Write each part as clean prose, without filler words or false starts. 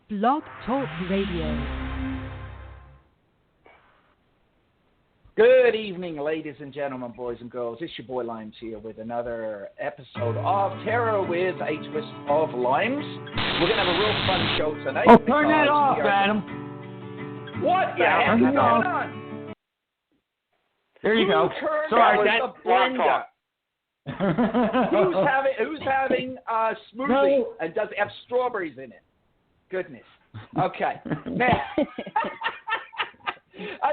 Blog Talk Radio. Good evening, ladies and gentlemen, boys and girls. It's your boy Limes here with another episode of Terror with a Twist of Limes. We're going to have a real fun show tonight. Oh, turn that off, Adam. What the heck is going on? There you go. Sorry, that's the blender. Who's having a smoothie and does it have strawberries in it? Goodness. Okay. Now,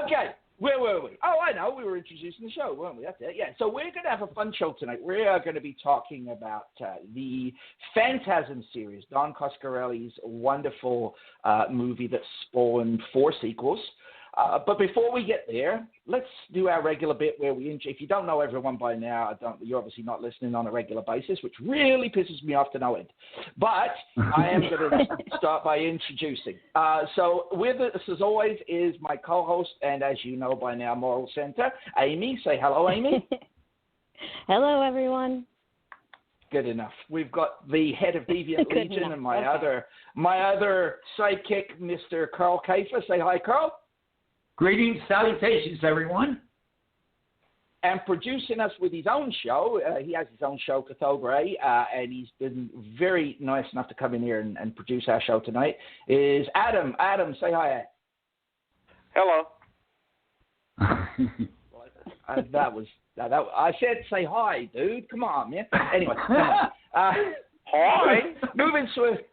okay. Where were we? Oh, I know. We were introducing the show, weren't we? That's it. Yeah. So we're going to have a fun show tonight. We are going to be talking about the Phantasm series, Don Coscarelli's wonderful movie that spawned 4 sequels. But before we get there, let's do our regular bit where we if you don't know everyone by now, you're obviously not listening on a regular basis, which really pisses me off to no end. But I am going to start by introducing. So with us, as always, is my co-host, and as you know by now, Moral Center, Amy. Say hello, Amy. Hello, everyone. Good enough. We've got the head of Deviant Legion and my other sidekick, Mr. Karl Adam. Say hi, Karl. Greetings, salutations, everyone. And producing us with his own show, he has his own show, Cathogray, and he's been very nice enough to come in here and produce our show tonight, is Adam. Adam, say hi. Hello. I said say hi, dude. Come on, man. Anyway. Hi. Moving swift.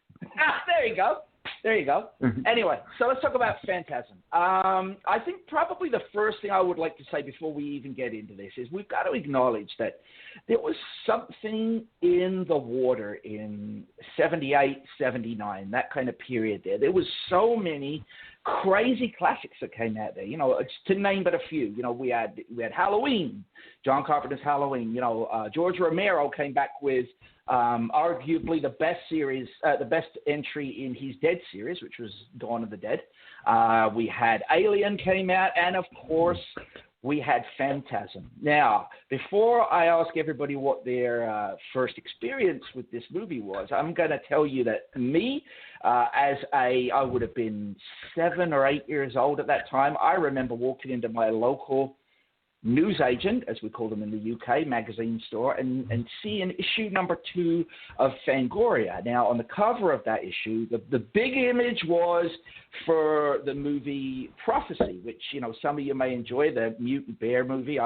There you go. Anyway, so let's talk about Phantasm. I think probably the first thing I would like to say before we even get into this is we've got to acknowledge that there was something in the water in 78, 79, that kind of period there. There was so many crazy classics that came out there. You know, it's to name but a few. You know, we had Halloween, John Carpenter's Halloween. You know, George Romero came back with arguably the best series, the best entry in his Dead series, which was Dawn of the Dead. We had Alien came out, and of course, we had Phantasm. Now, before I ask everybody what their first experience with this movie was, I'm going to tell you that me, I would have been 7 or 8 years old at that time. I remember walking into my local newsagent, as we call them in the UK, magazine store, and seeing issue number 2 of Fangoria. Now, on the cover of that issue, the big image was for the movie Prophecy, which, you know, some of you may enjoy, the Mutant Bear movie.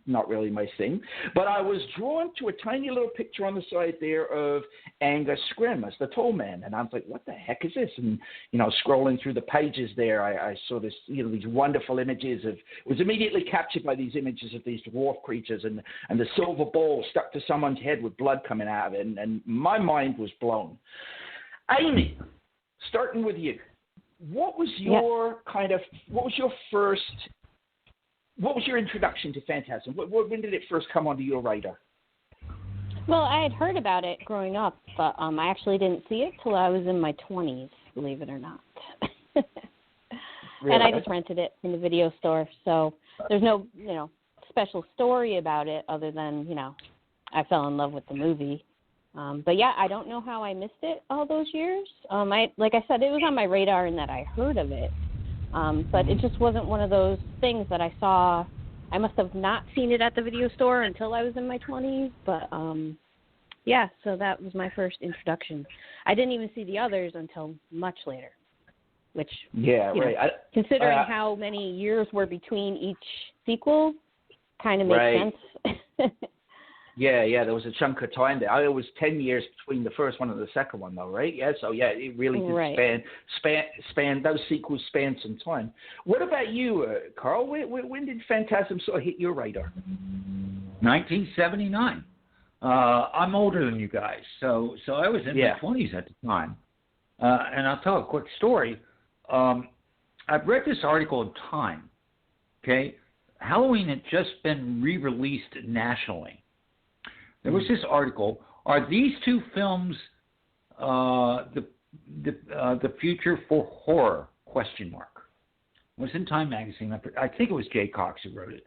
Not really my thing. But I was drawn to a tiny little picture on the side there of Angus Scrimm as the tall man. And I was like, what the heck is this? And, you know, scrolling through the pages there, I saw this, you know, these wonderful images was immediately captured by these images of these dwarf creatures and the silver ball stuck to someone's head with blood coming out of it. And my mind was blown. Amy, starting with you, what was your introduction to Phantasm? When did it first come onto your radar? Well, I had heard about it growing up, but I actually didn't see it till I was in my 20s, believe it or not. Really? And I just rented it in the video store, so there's no, you know, special story about it other than, you know, I fell in love with the movie. But yeah, I don't know how I missed it all those years. Like I said, it was on my radar in that I heard of it. But it just wasn't one of those things that I saw. I must have not seen it at the video store until I was in my 20s. But, yeah, so that was my first introduction. I didn't even see the others until much later, which, considering how many years were between each sequel, kind of makes sense. Yeah, there was a chunk of time there. It was 10 years between the first one and the second one, though, right? Yeah, so yeah, it really did span. Those sequels span some time. What about you, Karl? When did Phantasm sort of hit your radar? 1979. I'm older than you guys, so I was in my 20s at the time. And I'll tell a quick story. I've read this article in Time. Okay, Halloween had just been re-released nationally. There was this article. Are these 2 films the future for horror? ? It was in Time magazine. I think it was Jay Cox who wrote it.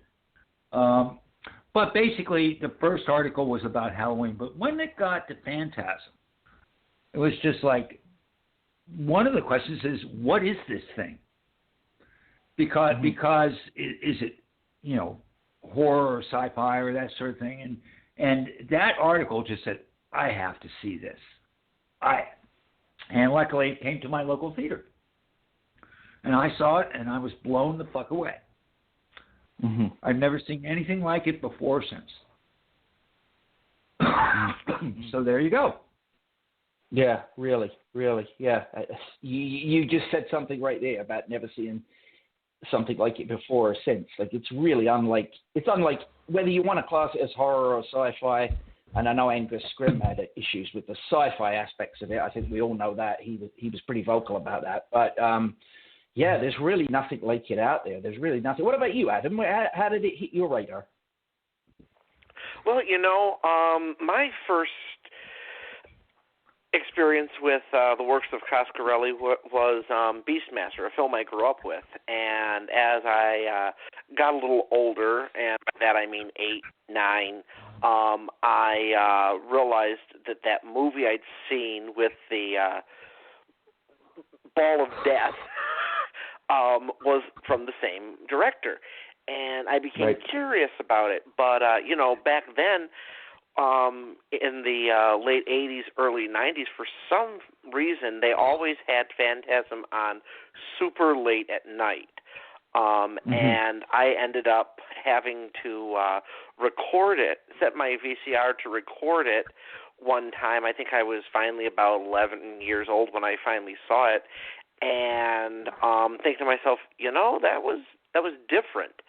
But basically, the first article was about Halloween. But when it got to Phantasm, it was just like, one of the questions is, what is this thing? Because is it, you know, horror or sci-fi or that sort of thing? And that article just said, I have to see this. And luckily it came to my local theater. And I saw it, and I was blown the fuck away. Mm-hmm. I've never seen anything like it before or since. So there you go. Yeah, really. Yeah, you just said something right there about never seeing something like it before or since. Like, it's really unlike whether you want to class it as horror or sci-fi. And I know Angus Scrimm had issues with the sci-fi aspects of it. I think we all know that. He was pretty vocal about that. But yeah, there's really nothing like it out there. There's really nothing. What about you, Adam? How did it hit your radar? Well, you know, my first experience with the works of Coscarelli was Beastmaster, a film I grew up with. And as I got a little older, and by that I mean 8, 9, I realized that movie I'd seen with the Ball of Death was from the same director. And I became curious about it. But, you know, back then, in the late 80s, early 90s, for some reason, they always had Phantasm on super late at night. And I ended up having to record it, set my VCR to record it one time. I think I was finally about 11 years old when I finally saw it, and thinking to myself, you know, that was different.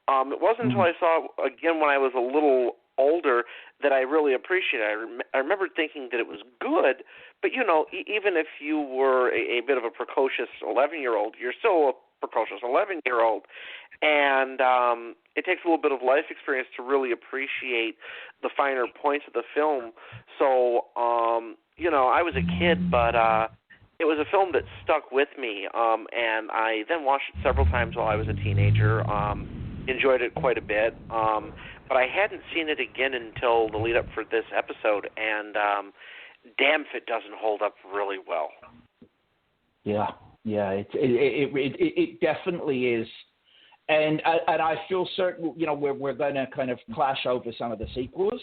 It wasn't until I saw it again when I was a little older that I really appreciated it. I remember thinking that it was good, but, you know, even if you were a bit of a precocious 11-year-old, you're still a precocious 11-year-old, and it takes a little bit of life experience to really appreciate the finer points of the film. So, you know, I was a kid, but it was a film that stuck with me, and I then watched it several times while I was a teenager. Enjoyed it quite a bit, but I hadn't seen it again until the lead up for this episode, and damn if it doesn't hold up really well. Yeah, it definitely is, and I feel certain, you know, we're going to kind of clash over some of the sequels.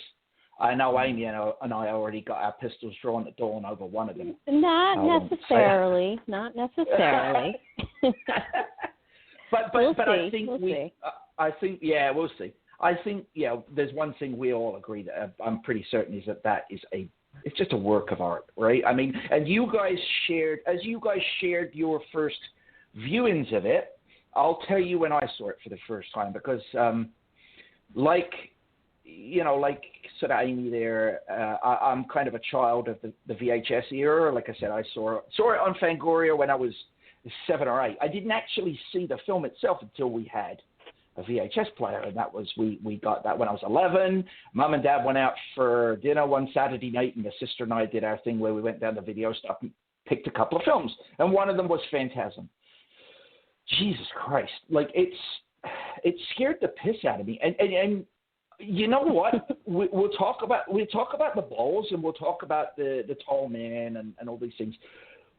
I know Amy and I already got our pistols drawn at dawn over one of them. Not necessarily. Not necessarily. But we'll I see. think we'll see. I think, yeah, there's one thing we all agree that I'm pretty certain is that it's just a work of art, right? I mean, and you guys shared your first viewings of it. I'll tell you when I saw it for the first time, because like sort of Amy there, I'm kind of a child of the VHS era. Like I said, I saw it on Fangoria when I was 7 or 8. I didn't actually see the film itself until we had a VHS player, and that was we got that when I was 11. Mum and Dad went out for dinner one Saturday night, and the sister and I did our thing where we went down the video stuff and picked a couple of films, and one of them was Phantasm. Jesus Christ, like it scared the piss out of me, and you know what? we'll talk about the balls, and we'll talk about the tall man and all these things,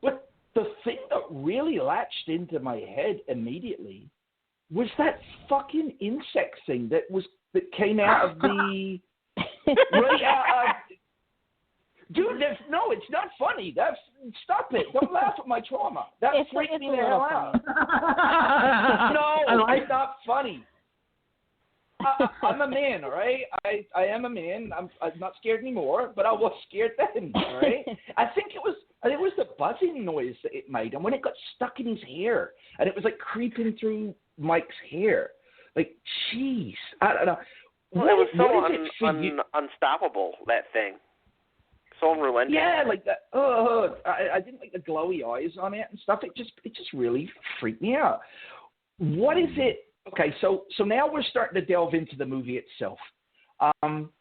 but the thing that really latched into my head immediately was that fucking insect thing that came out of the dude. It's not funny. Stop it! Don't laugh at my trauma. That freaked me the hell out. No, it's not funny. I'm a man, all right. I am a man. I'm not scared anymore, but I was scared then, all right. I think it was the buzzing noise that it made, and when it got stuck in his hair, and it was like creeping through Mike's hair. Like, jeez, I don't know. Well, it was so unstoppable, that thing. So unrelenting. Yeah, like that. I didn't like the glowy eyes on it and stuff. It just really freaked me out. What is it? Okay, so now we're starting to delve into the movie itself.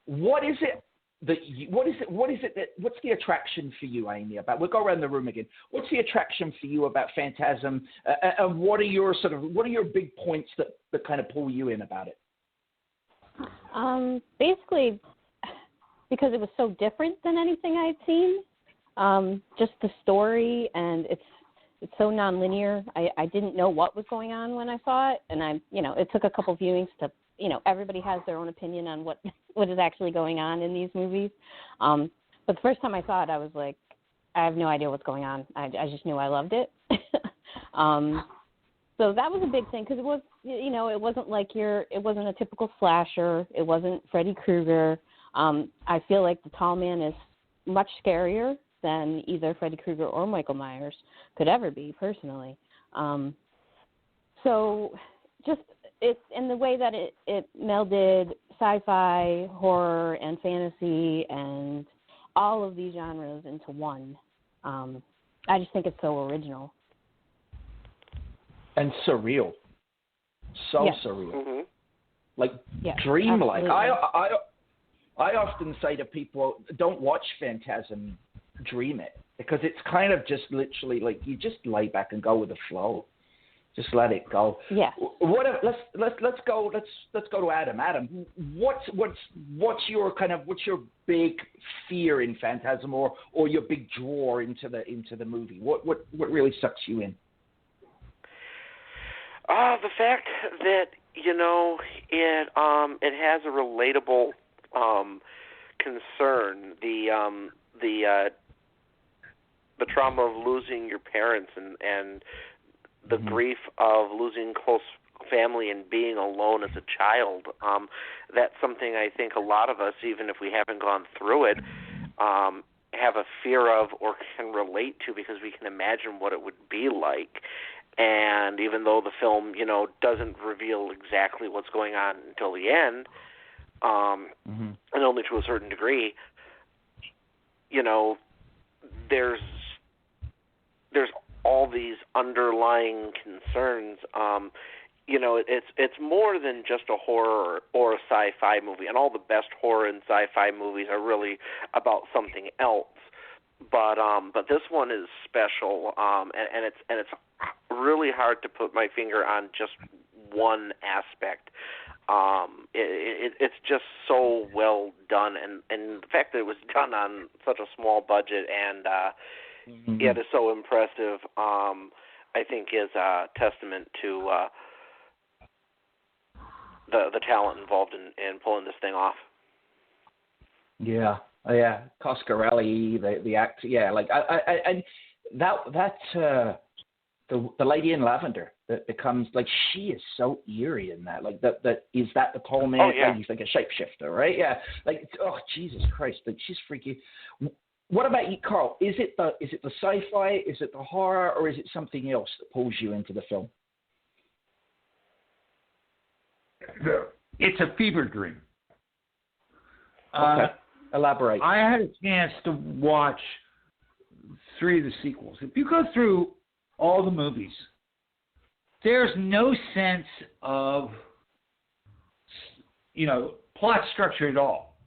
What is it? What's the attraction for you, Amy? We'll go around the room again. What's the attraction for you about Phantasm, and what are your big points that kind of pull you in about it? Basically, because it was so different than anything I'd seen. just the story, and it's so nonlinear. I didn't know what was going on when I saw it, and it took a couple viewings to, everybody has their own opinion on what is actually going on in these movies. But the first time I saw it, I was like, I have no idea what's going on. I just knew I loved it. So that was a big thing because it was, it wasn't like it wasn't a typical slasher. It wasn't Freddy Krueger. I feel like the Tall Man is much scarier than either Freddy Krueger or Michael Myers could ever be, personally. So just it's in the way that it melded sci-fi, horror, and fantasy, and all of these genres into one. I just think it's so original. And surreal. So surreal. Mm-hmm. Like dreamlike. Absolutely. I often say to people, don't watch Phantasm, dream it. Because it's kind of just literally like you just lay back and go with the flow. Just let it go. Yeah. Let's go to Adam. Adam, what's your big fear in Phantasm or your big draw into the movie? What really sucks you in? The fact that it has a relatable concern, the trauma of losing your parents and the grief of losing close family and being alone as a child. That's something I think a lot of us, even if we haven't gone through it, have a fear of or can relate to because we can imagine what it would be like. And even though the film, doesn't reveal exactly what's going on until the end, and only to a certain degree, there's all these underlying concerns. It's more than just a horror or a sci-fi movie, and all the best horror and sci-fi movies are really about something else. But this one is special, and it's really hard to put my finger on just one aspect. It's just so well done, and the fact that it was done on such a small budget and yet is so impressive, I think is a testament to the talent involved in pulling this thing off. Yeah. Coscarelli, the actor. Yeah, like and that the lady in lavender that becomes like she is so eerie in that. Like that is that the Tall Man? Oh, yeah. He's like a shapeshifter, right? Yeah. Like Jesus Christ, like she's freaky. What about you, Carl? Is it the sci-fi? Is it the horror, or is it something else that pulls you into the film? It's a fever dream. Okay. Elaborate. I had a chance to watch 3 of the sequels. If you go through all the movies, there's no sense of, plot structure at all.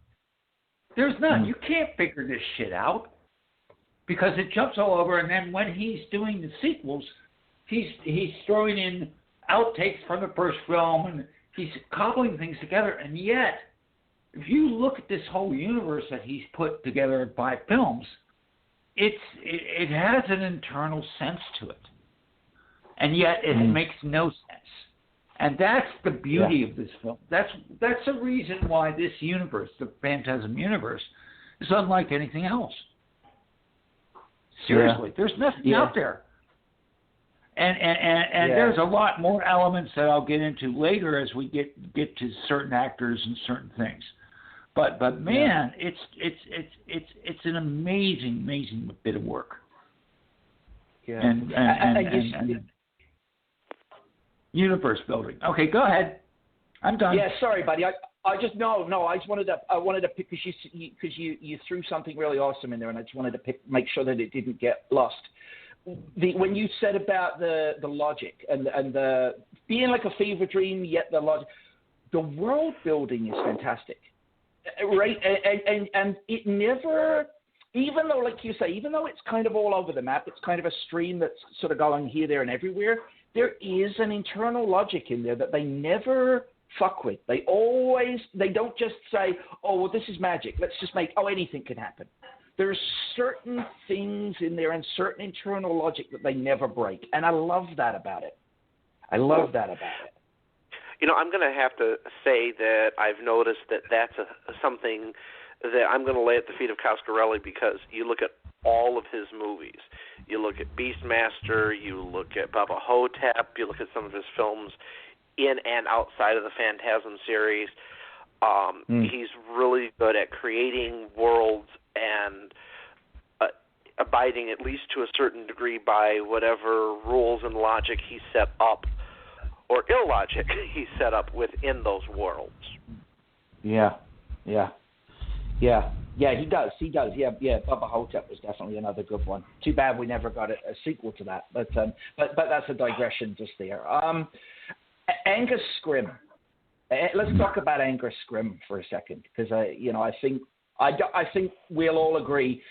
There's none. You can't figure this shit out because it jumps all over. And then when he's doing the sequels, he's throwing in outtakes from the first film and he's cobbling things together. And yet, if you look at this whole universe that he's put together in 5 films, it has an internal sense to it, and yet it makes no sense. And that's the beauty of this film. That's the reason why this universe, the Phantasm universe, is unlike anything else. Seriously, there's nothing out there. And there's a lot more elements that I'll get into later as we get to certain actors and certain things. But man, it's an amazing bit of work. Yeah. And universe building. Okay, go ahead. I'm done. Yeah, sorry, buddy. I just I just wanted to pick because you threw something really awesome in there, and I just wanted to make sure that it didn't get lost. When you said about the logic and the being like a fever dream, yet the logic, the world building is fantastic, right? And it never, even though, like you say, even though it's kind of all over the map, it's kind of a stream that's sort of going here, there, and everywhere. There is an internal logic in there that they never fuck with. They don't just say, oh, well, this is magic. Let's just anything can happen. there's certain things in there and certain internal logic that they never break. And I love that about it. I'm going to have to say that I've noticed that that's something that I'm going to lay at the feet of Coscarelli, because you look at all of his movies. You look at Beastmaster, you look at Baba Hotep, you look at some of his films in and outside of the Phantasm series. He's really good at creating worlds and abiding, at least to a certain degree, by whatever rules and logic he set up, or illogic he set up within those worlds. Yeah, he does. Yeah. Baba Hotep was definitely another good one. Too bad we never got a sequel to that. But that's a digression just there. Angus Scrimm. Let's talk about Angus Scrimm for a second, because I think we'll all agree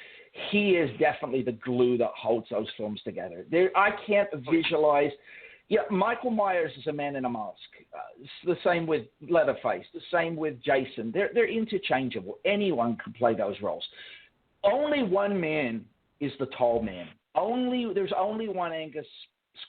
he is definitely the glue that holds those films together. I can't visualize. Yeah, Michael Myers is a man in a mask. It's the same with Leatherface. The same with Jason. They're interchangeable. Anyone can play those roles. Only one man is the tall man. There's only one Angus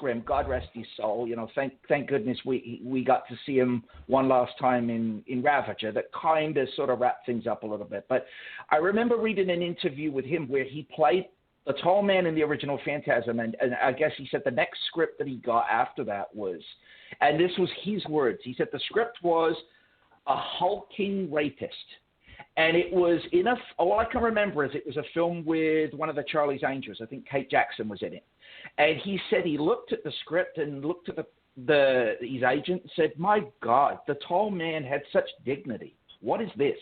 Scrimm. God rest his soul. Thank goodness we got to see him one last time in Ravager. That kind of sort of wrapped things up a little bit. But I remember reading an interview with him where he played the tall man in the original Phantasm, and I guess he said the next script that he got after that was, and this was his words, he said the script was a hulking rapist. And it was all I can remember is it was a film with one of the Charlie's Angels. I think Kate Jackson was in it. And he said he looked at the script and looked at his agent and said, my God, the tall man had such dignity. What is this?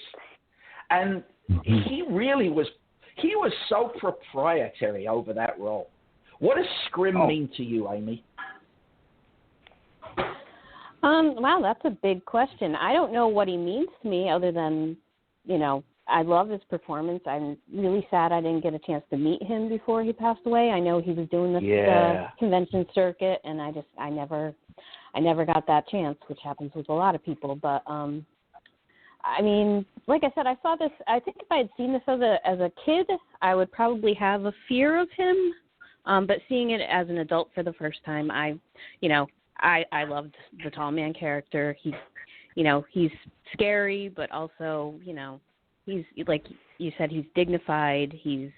And he really was... He was so proprietary over that role. What does Scrimm mean to you, Amy? Wow, that's a big question. I don't know what he means to me other than, I love his performance. I'm really sad I didn't get a chance to meet him before he passed away. I know he was doing the convention circuit, and I never got that chance, which happens with a lot of people. But I mean, like I said, I saw this. I think if I had seen this as a kid, I would probably have a fear of him. But seeing it as an adult for the first time, I loved the tall man character. He's scary, but also, he's, like you said, he's dignified. He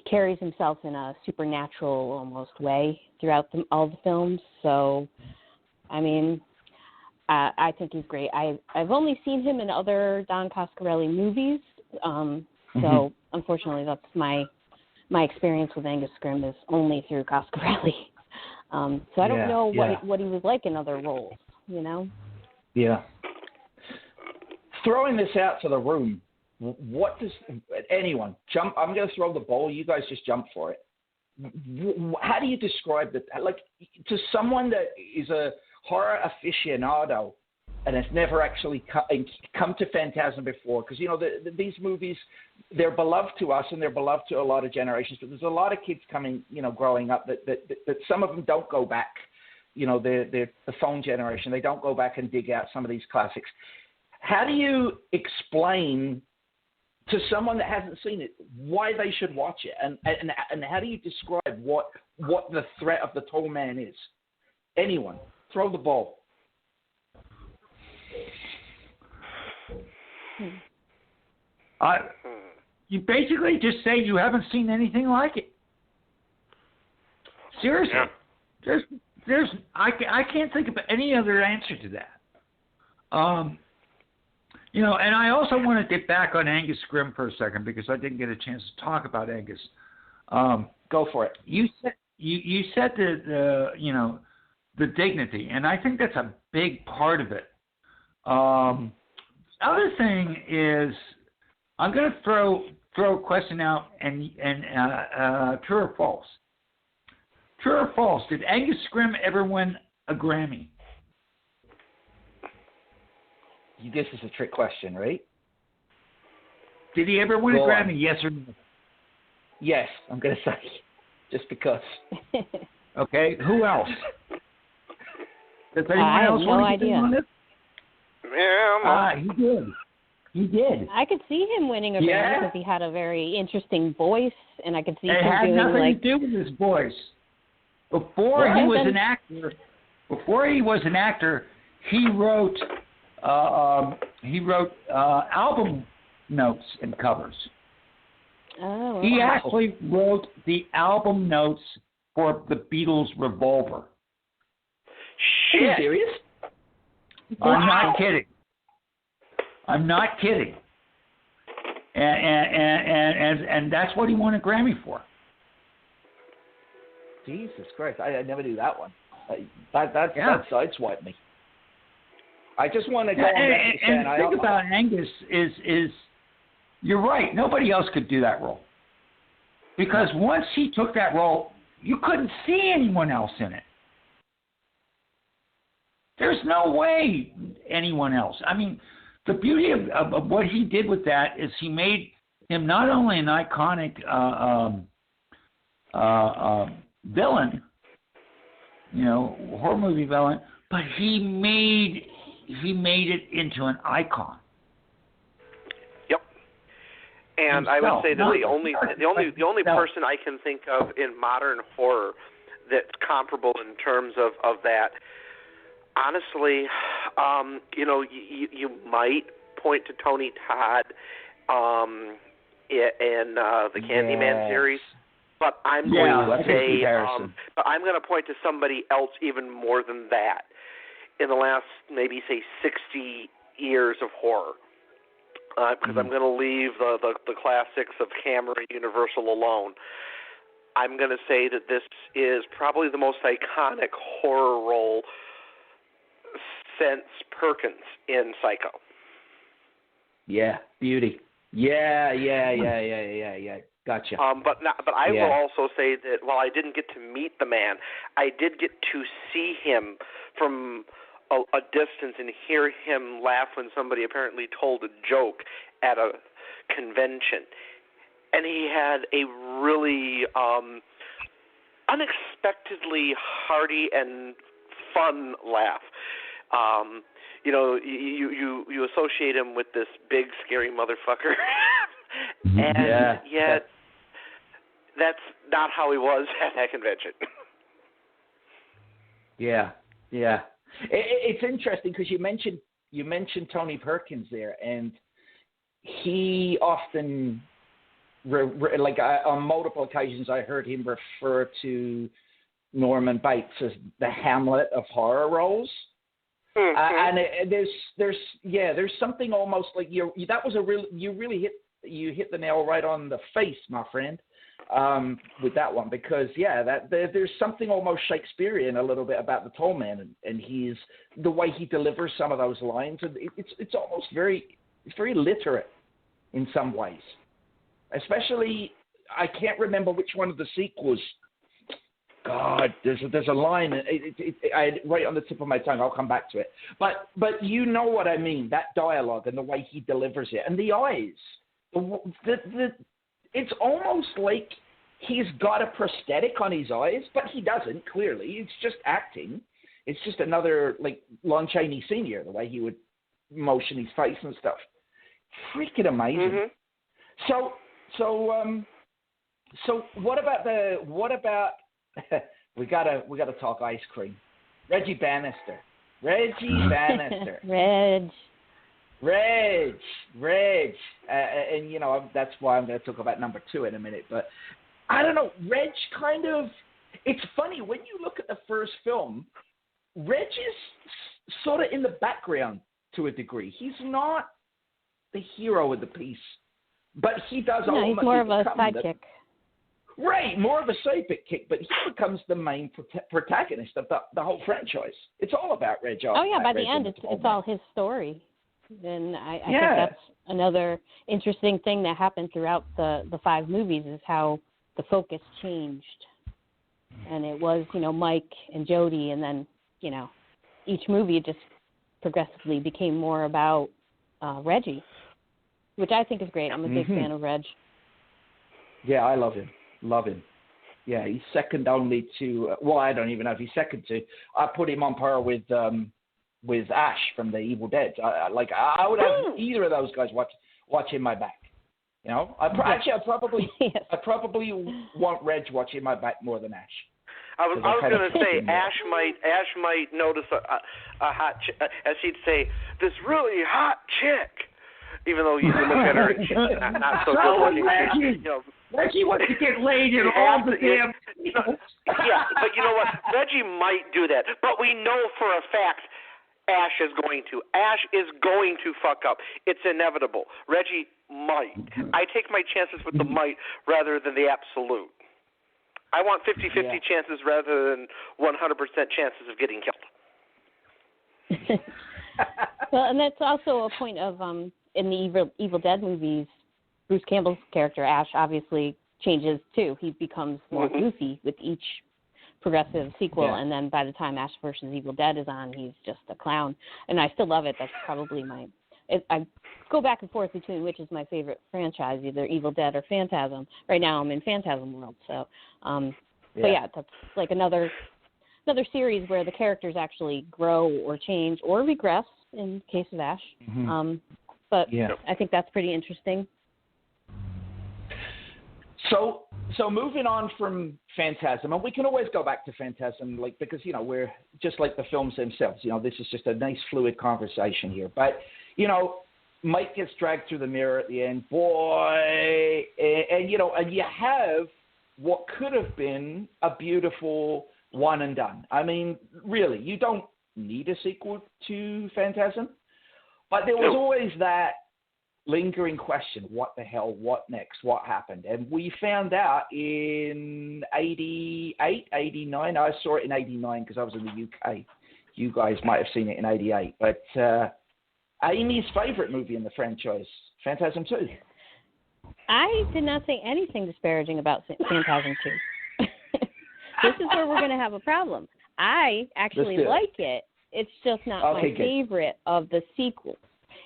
carries himself in a supernatural almost way throughout all the films. So, I mean, I think he's great. I've only seen him in other Don Coscarelli movies, so unfortunately that's my experience with Angus Scrimm is only through Coscarelli. So I don't know what he was like in other roles, Yeah. Throwing this out to the room, what does anyone jump? I'm going to throw the ball. You guys just jump for it. How do you describe that? Like, to someone that is a horror aficionado and has never actually come to Phantasm before, because these movies, they're beloved to us and they're beloved to a lot of generations, but there's a lot of kids coming, growing up that some of them don't go back. They're the phone generation. They don't go back and dig out some of these classics. How do you explain to someone that hasn't seen it why they should watch it, and how do you describe what the threat of the tall man is? Anyone, throw the ball. You basically just say you haven't seen anything like it. Seriously, I can't think of any other answer to that. And I also want to dip back on Angus Scrimm for a second because I didn't get a chance to talk about Angus. Go for it. You said the dignity, and I think that's a big part of it. Other thing is, I'm going to throw a question out and true or false. True or false? Did Angus Scrimm ever win a Grammy? This is a trick question, right? Did he ever win a Grammy? Yes or no? Yes, I'm going to say, just because. Okay, who else? Does anyone I else have no want to idea. on this? Yeah, he did. He did. I could see him winning a Grammy because he had a very interesting voice, and I could see him doing It had nothing to do with his voice. Before he was an actor, he wrote album notes and covers. Oh, he actually wrote the album notes for the Beatles' Revolver. Shit. Are you serious? I'm not kidding. I'm not kidding. And that's what he won a Grammy for. Jesus Christ! I never knew that one. That sideswiped me. I just want to go on record and the thing about Angus is you're right. Nobody else could do that role because once he took that role, you couldn't see anyone else in it. There's no way anyone else. I mean, the beauty of what he did with that is he made him not only an iconic villain, horror movie villain, but he made it into an icon. Yep. And I would say that the only person I can think of in modern horror that's comparable in terms of that. Honestly, you might point to Tony Todd in the Candyman series, but I'm going to say, but I'm going to point to somebody else even more than that in the last maybe say 60 years of horror, because I'm going to leave the classics of Hammer and Universal alone. I'm going to say that this is probably the most iconic horror role since Perkins in Psycho. Yeah, beauty. Yeah. Gotcha. But I will also say that while I didn't get to meet the man, I did get to see him from a distance and hear him laugh when somebody apparently told a joke at a convention. And he had a really unexpectedly hearty and fun laugh. You associate him with this big, scary motherfucker. And yet, that's not how he was at that convention. Yeah. It's interesting because you mentioned Tony Perkins there, and he often, on multiple occasions, I heard him refer to Norman Bates as the Hamlet of horror roles. And there's something almost like you hit the nail right on the face, my friend, with that one, because there's something almost Shakespearean a little bit about the Tall Man, and he's the way he delivers some of those lines, and it's almost very literate in some ways. Especially, I can't remember which one of the sequels. God, there's a line right on the tip of my tongue. I'll come back to it. But you know what I mean, that dialogue and the way he delivers it, and the eyes. It's almost like he's got a prosthetic on his eyes, but he doesn't, clearly. It's just acting. It's just another, like, Lon Chaney Sr., the way he would motion his face and stuff. Freaking amazing. So what about we gotta talk ice cream. Reggie Bannister. Reg. And that's why I'm going to talk about number 2 in a minute. But I don't know. Reg kind of. It's funny when you look at the first film. Reg is sort of in the background to a degree. He's not the hero of the piece, but he does. No, he's more of a sidekick. Right, more of a sidekick, but he becomes the main protagonist of the whole franchise. It's all about Reg. Oh yeah, by the end, it's all his story. And I think that's another interesting thing that happened throughout the 5 movies is how the focus changed. And it was, Mike and Jody, and then, each movie just progressively became more about Reggie, which I think is great. I'm a big fan of Reg. Yeah, I love him. Yeah, he's second only to, I don't even know if he's second to. I put him on par with with Ash from the Evil Dead. I would have either of those guys watching my back. You know, I probably want Reg watching my back more than Ash. I was going to say Ash might notice a hot as she'd say, this really hot chick, even though you look at her and she's not so good looking. Reggie wants to get laid in all the damn. Yeah, but you know what? Reggie might do that, but we know for a fact Ash is going to. Ash is going to fuck up. It's inevitable. Reggie might. I take my chances with the might rather than the absolute. I want 50-50 chances rather than 100% chances of getting killed. Well, and that's also a point of in the Evil Dead movies, Bruce Campbell's character Ash obviously changes too. He becomes more goofy with each progressive sequel, and then by the time Ash vs. Evil Dead is on, he's just a clown. And I still love it. That's probably I go back and forth between which is my favorite franchise, either Evil Dead or Phantasm. Right now I'm in Phantasm world, so but yeah, that's like another series where the characters actually grow or change or regress in the case of Ash. But I think that's pretty interesting. So moving on from Phantasm, and we can always go back to Phantasm, because we're just like the films themselves. This is just a nice fluid conversation here. But Mike gets dragged through the mirror at the end, boy, and you have what could have been a beautiful one and done. I mean, really, you don't need a sequel to Phantasm, but there was always that lingering question, what the hell, what next, what happened? And we found out in 88, 89. I saw it in 89 because I was in the UK. You guys might have seen it in 88. But Amy's favorite movie in the franchise, Phantasm 2. I did not say anything disparaging about Phantasm 2. This is where we're going to have a problem. I actually like it. It's just not my favorite of the sequels.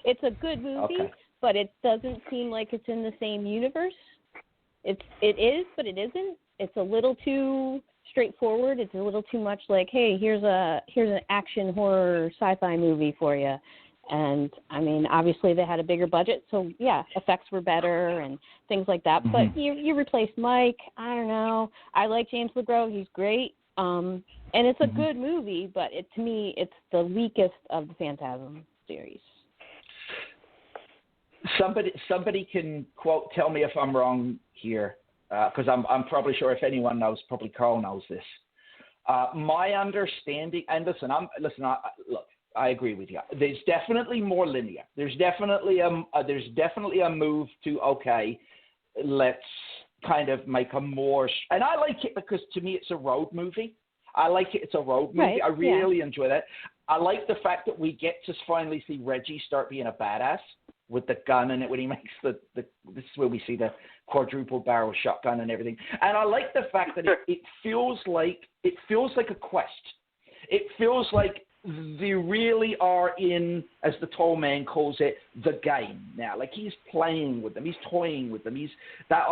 It's a good movie, but it doesn't seem like it's in the same universe. It is, but it isn't. It's a little too straightforward. It's a little too much like, hey, here's an action horror sci-fi movie for you. And I mean, obviously they had a bigger budget, so yeah, effects were better and things like that. But you replaced Mike. I don't know. I like James LeGros. He's great. And it's a good movie, but to me, it's the weakest of the Phantasm series. Somebody can tell me if I'm wrong here, because I'm probably sure if anyone knows, probably Carl knows this. My understanding, and look, I agree with you. There's definitely more linear. There's definitely a move to let's kind of make a more, and I like it because to me it's a road movie. I like it. It's a road movie. Right, I really enjoy that. I like the fact that we get to finally see Reggie start being a badass with the gun in it when he makes this is where we see the quadruple barrel shotgun and everything. And I like the fact that it feels like a quest. It feels like they really are in, as the tall man calls it, the game now. Like he's playing with them, he's toying with them. He's that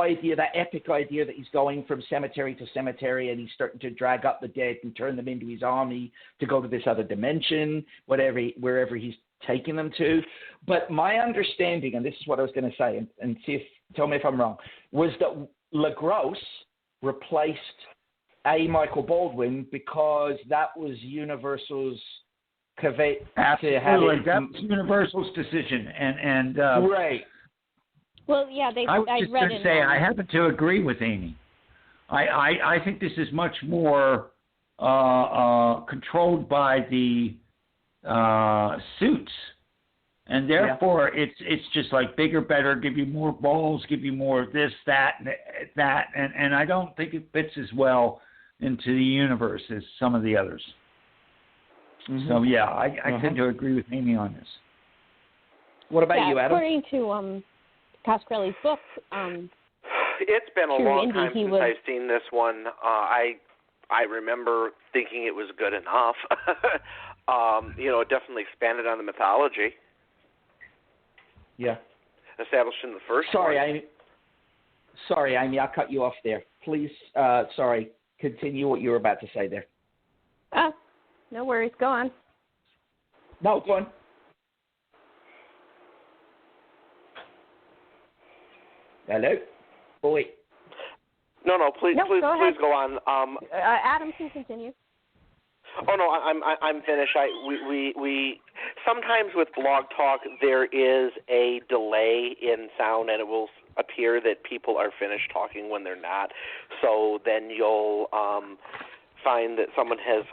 epic idea that he's going from cemetery to cemetery and he's starting to drag up the dead and turn them into his army to go to this other dimension, wherever he's taking them to. But my understanding, and this is what I was going to say, and tell me if I'm wrong, was that LeGros replaced Michael Baldwin because that was Universal's Absolutely, that was Universal's decision, and right. Well, yeah, I was just going to say I happen to agree with Amy. I think this is much more controlled by the suits, and therefore it's just like bigger, better, give you more balls, give you more this, that, and I don't think it fits as well into the universe as some of the others. So yeah, I tend to agree with Amy on this. What about you, Adam? According to Coscarelli's book, it's been a long time since I've seen this one. I remember thinking it was good enough. It definitely expanded on the mythology. Yeah. Established in the first Sorry, one. Sorry, Amy, I cut you off there. Please, continue what you were about to say there. No worries. Go on. No, go on. Hello? Oh, wait. No, please go on. Adam can continue. Oh no, I'm finished. We sometimes with Blog Talk there is a delay in sound, and it will appear that people are finished talking when they're not. So then you'll find that someone has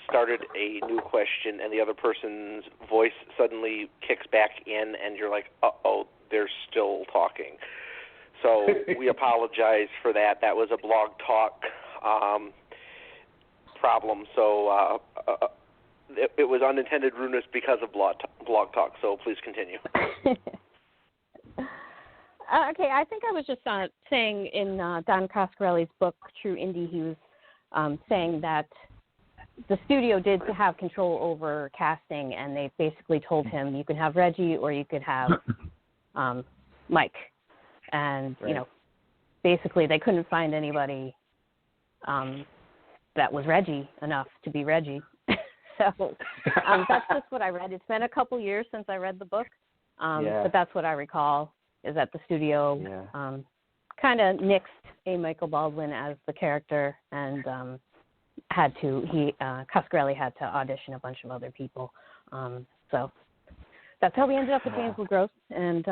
started a new question, and the other person's voice suddenly kicks back in, and you're like, uh-oh, they're still talking. So we apologize for that. That was a Blog Talk problem. So it was unintended rudeness because of Blog Talk. So please continue. Okay, I think I was just saying in Don Coscarelli's book, True Indie, he was saying that the studio did have control over casting, and they basically told him you could have Reggie or you could have Mike. And, you know, basically they couldn't find anybody that was Reggie enough to be Reggie. So that's just what I read. It's been a couple years since I read the book, but that's what I recall, is that the studio kind of nixed A. Michael Baldwin as the character, and Coscarelli had to audition a bunch of other people. So that's how we ended up with James LeGros, and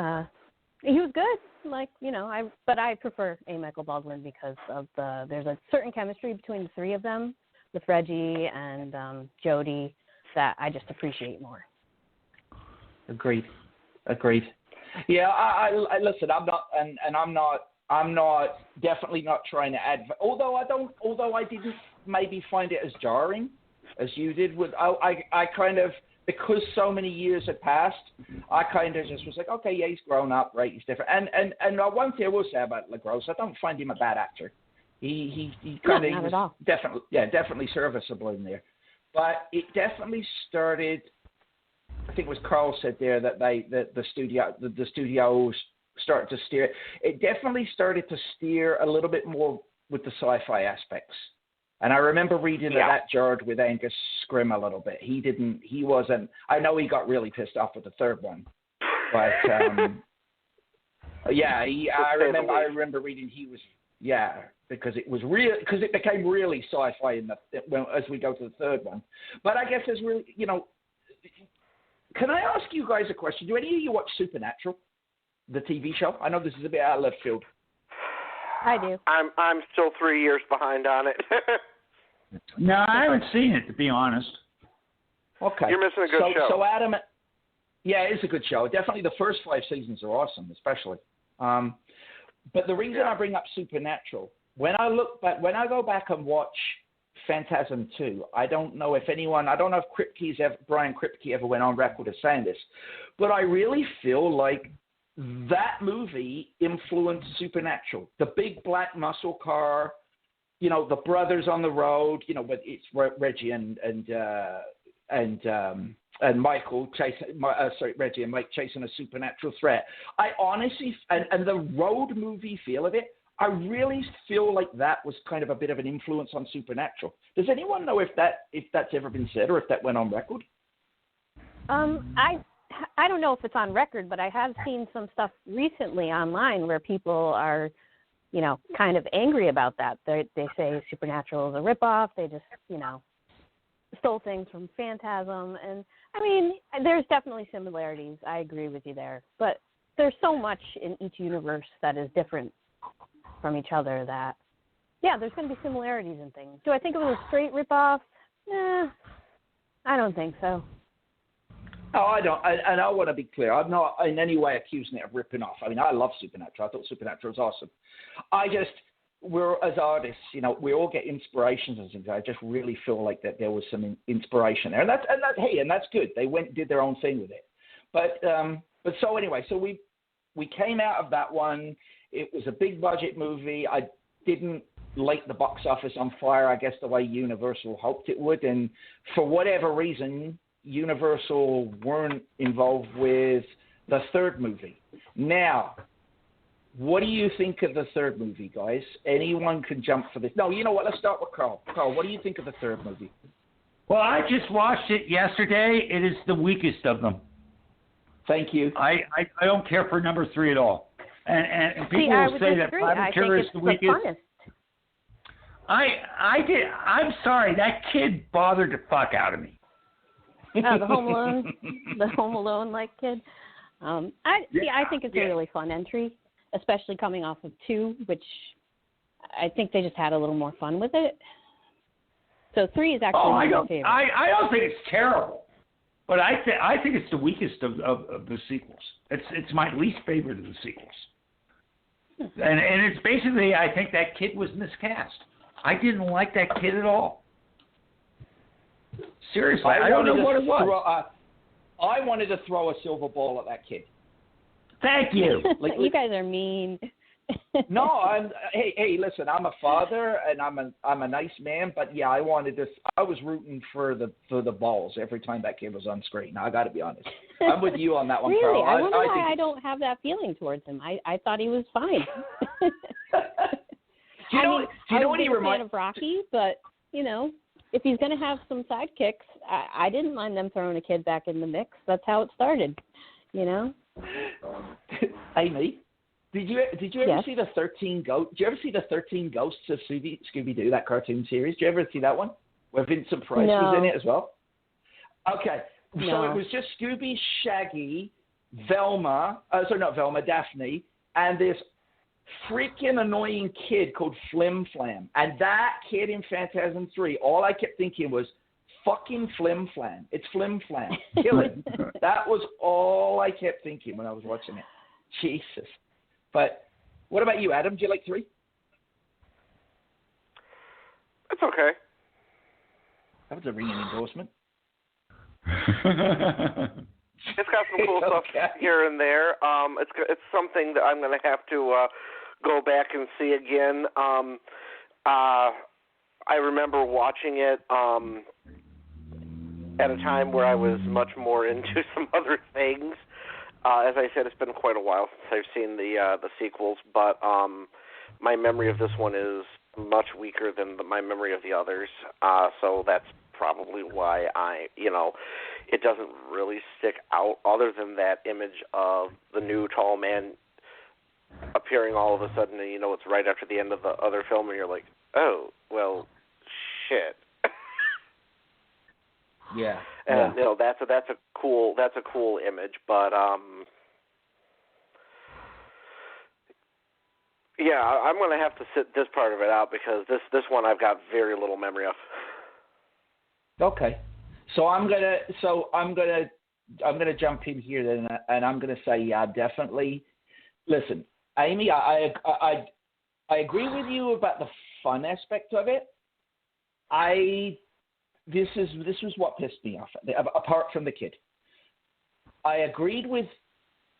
he was good. Like, you know, but I prefer A. Michael Baldwin because of there's a certain chemistry between the three of them with Reggie and Jodie that I just appreciate more. Agreed. Yeah, I listen. I'm not definitely not trying to add. Although I didn't maybe find it as jarring as you did. I kind of, because so many years had passed, I kind of just was like, okay, yeah, he's grown up, right? He's different. And one thing I will say about LeGros, I don't find him a bad actor. He kind of was definitely serviceable in there. But it definitely started. I think it was Carl said there that the studio started to steer. It definitely started to steer a little bit more with the sci-fi aspects. And I remember reading that jarred with Angus Scrimm a little bit. He wasn't. I know he got really pissed off with the third one, but I remember reading he was because it was real, because it became really sci-fi as we go to the third one. But I guess there's really, you know. Can I ask you guys a question? Do any of you watch Supernatural, the TV show? I know this is a bit out of left field. I do. I'm still 3 years behind on it. No, I haven't seen it, to be honest. Okay. You're missing a good show. So Adam, it's a good show. Definitely the first 5 seasons are awesome, especially. But the reason I bring up Supernatural, when I go back and watch Phantasm 2, I don't know if Brian Kripke ever went on record as saying this, but I really feel like that movie influenced Supernatural. The big black muscle car, you know, the brothers on the road, you know, but it's Reggie and Michael chasing, Reggie and Mike chasing a supernatural threat. I honestly, and the road movie feel of it, I really feel like that was kind of a bit of an influence on Supernatural. Does anyone know if that's ever been said or if that went on record? I don't know if it's on record, but I have seen some stuff recently online where people are, you know, kind of angry about that. They say Supernatural is a ripoff. They just, you know, stole things from Phantasm. And, I mean, there's definitely similarities. I agree with you there. But there's so much in each universe that is different from each other that, there's going to be similarities in things. Do I think it was a straight ripoff? I don't think so. No, I don't. And I want to be clear. I'm not in any way accusing it of ripping off. I mean, I love Supernatural. I thought Supernatural was awesome. We're, as artists, you know, we all get inspirations and things. I just really feel like that there was some inspiration there. And that's good. They went and did their own thing with it. But so anyway, so we came out of that one. It was a big budget movie. I didn't light the box office on fire, I guess, the way Universal hoped it would. And for whatever reason, Universal weren't involved with the third movie. Now, what do you think of the third movie, guys? Anyone can jump for this. No, you know what? Let's start with Carl. Carl, what do you think of the third movie? Well, I just watched it yesterday. It is the weakest of them. Thank you. I don't care for number 3 at all. And people will say that Privateer is the weakest. I'm sorry, that kid bothered the fuck out of me. Oh, the Home Alone like kid. I think it's a really fun entry, especially coming off of 2, which I think they just had a little more fun with it. So 3 is actually my favorite. I don't think it's terrible, but I think it's the weakest of the sequels. It's my least favorite of the sequels. And it's basically, I think that kid was miscast. I didn't like that kid at all. Seriously, I don't know what it was. I wanted to throw a silver ball at that kid. Thank you. You guys are mean. No, hey, listen, I'm a father and I'm a nice man, but yeah, I was rooting for the balls every time that kid was on screen. I got to be honest. I'm with you on that one, really? Carl. I wonder why I don't have that feeling towards him. I thought he was fine. Do you know what he reminds me of Rocky, but if he's going to have some sidekicks, I didn't mind them throwing a kid back in the mix. That's how it started, Amy, did you ever see the 13 Ghosts? Did you ever see the 13 Ghosts of Scooby-Doo, that cartoon series? Did you ever see that one where Vincent Price was in it as well? Okay, so it was just Scooby, Shaggy, Daphne, and this freaking annoying kid called Flim Flam. And that kid in Phantasm 3, all I kept thinking was, fucking Flim Flam. It's Flim Flam. Kill him. That was all I kept thinking when I was watching it. Jesus. But what about you, Adam? Do you like 3? It's okay. That was a ringing endorsement. It's got some cool stuff here and there. It's something that I'm going to have to go back and see again. I remember watching it at a time where I was much more into some other things. As I said, it's been quite a while since I've seen the sequels, but my memory of this one is much weaker than my memory of the others. So that's probably why it doesn't really stick out, other than that image of the new tall man appearing all of a sudden, and it's right after the end of the other film, and you're like, oh, well, shit. Yeah. And that's a cool image, but yeah, I'm going to have to sit this part of it out because this one I've got very little memory of. Okay. So I'm gonna jump in here then, and I'm gonna say, yeah, definitely. Listen, Amy, I agree with you about the fun aspect of it. This was what pissed me off, apart from the kid. I agreed with